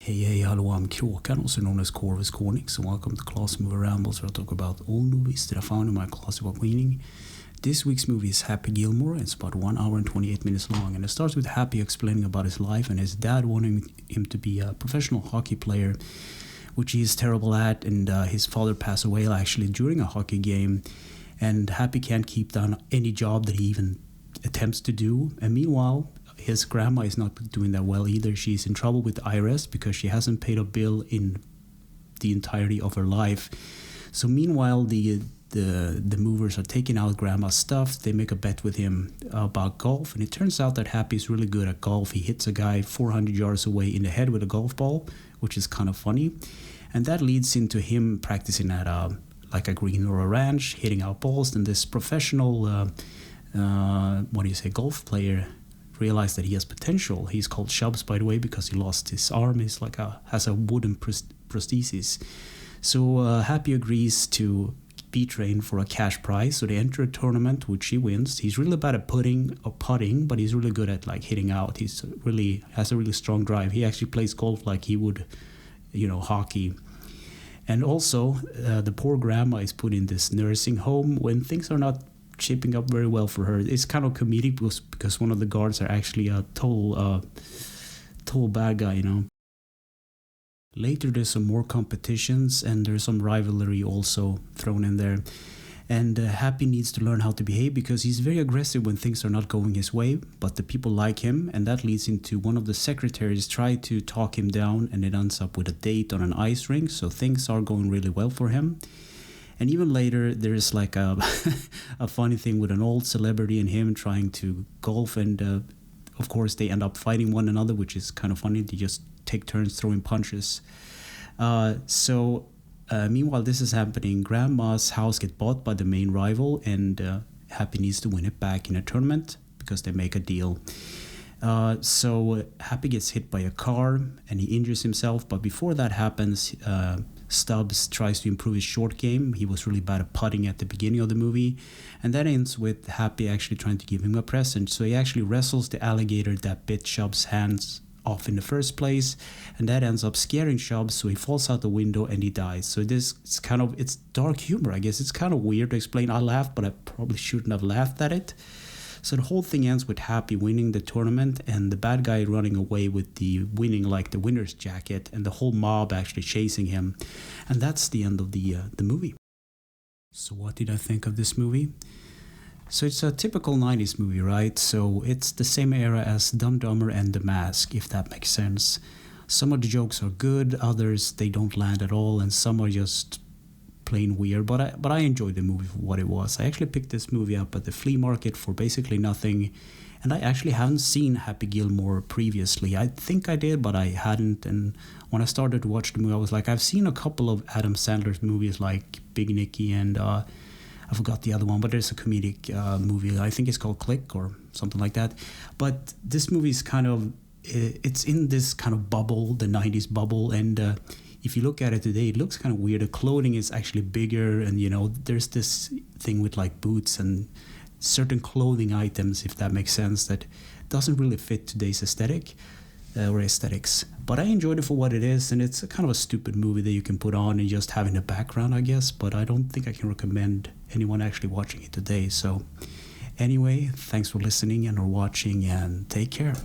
Hey, hello, I'm Kråkan, also known as Corvus Cornix, and welcome to Classic Movie Rambles, where I talk about all movies that I found in my classic meaning. This week's movie is Happy Gilmore. It's about 1 hour and 28 minutes long, and it starts with Happy explaining about his life and his dad wanting him to be a professional hockey player, which he is terrible at, and his father passed away actually during a hockey game, and Happy can't keep down any job that he even attempts to do, and meanwhile, his grandma is not doing that well either. She's in trouble with the IRS because she hasn't paid a bill in the entirety of her life. So meanwhile, the movers are taking out grandma's stuff. They make a bet with him about golf, and it turns out that Happy is really good at golf. He hits a guy 400 yards away in the head with a golf ball, which is kind of funny. And that leads into him practicing at like a green or a ranch, hitting out balls. And this professional, golf player realized that he has potential. He's called Shubs, by the way, because he lost his arm. He's like has a wooden prosthesis. So Happy agrees to be trained for a cash prize. So they enter a tournament, which he wins. He's really bad at putting, but he's really good at like hitting out. He's really has a really strong drive. He actually plays golf like he would, hockey. And also, the poor grandma is put in this nursing home when things are not shaping up very well for her. It's kind of comedic because one of the guards are actually a total bad guy, Later there's some more competitions and there's some rivalry also thrown in there. And Happy needs to learn how to behave because he's very aggressive when things are not going his way, but the people like him, and that leads into one of the secretaries try to talk him down, and it ends up with a date on an ice rink, so things are going really well for him. And even later, there's like a funny thing with an old celebrity and him trying to golf. And of course, they end up fighting one another, which is kind of funny. They just take turns throwing punches. Meanwhile, this is happening. Grandma's house gets bought by the main rival, and Happy needs to win it back in a tournament because they make a deal. So Happy gets hit by a car and he injures himself. But before that happens, Stubbs tries to improve his short game. He was really bad at putting at the beginning of the movie. And that ends with Happy actually trying to give him a present. So he actually wrestles the alligator that bit Stubbs' hands off in the first place. And that ends up scaring Stubbs. So he falls out the window and he dies. So it's dark humor, I guess. It's kind of weird to explain. I laughed, but I probably shouldn't have laughed at it. So the whole thing ends with Happy winning the tournament and the bad guy running away with the winner's jacket, and the whole mob actually chasing him. And that's the end of the movie. So what did I think of this movie? So it's a typical 90s movie, right? So it's the same era as Dumb Dumber and The Mask, if that makes sense. Some of the jokes are good, others they don't land at all, and some are just plain weird, but I enjoyed the movie for what it was. I actually picked this movie up at the flea market for basically nothing, and I actually haven't seen Happy Gilmore previously. I think I did, but I hadn't, and when I started to watch the movie, I was like, I've seen a couple of Adam Sandler's movies like Big Nicky and I forgot the other one, but there's a comedic movie, I think it's called Click or something like that. But this movie is it's in this kind of bubble, the 90s bubble, and if you look at it today, it looks kind of weird. The clothing is actually bigger, and there's this thing with like boots and certain clothing items, if that makes sense, that doesn't really fit today's aesthetic or aesthetics. But I enjoyed it for what it is, and it's a kind of a stupid movie that you can put on and just have in the background, I guess. But I don't think I can recommend anyone actually watching it today. So anyway, thanks for listening and or watching, and take care.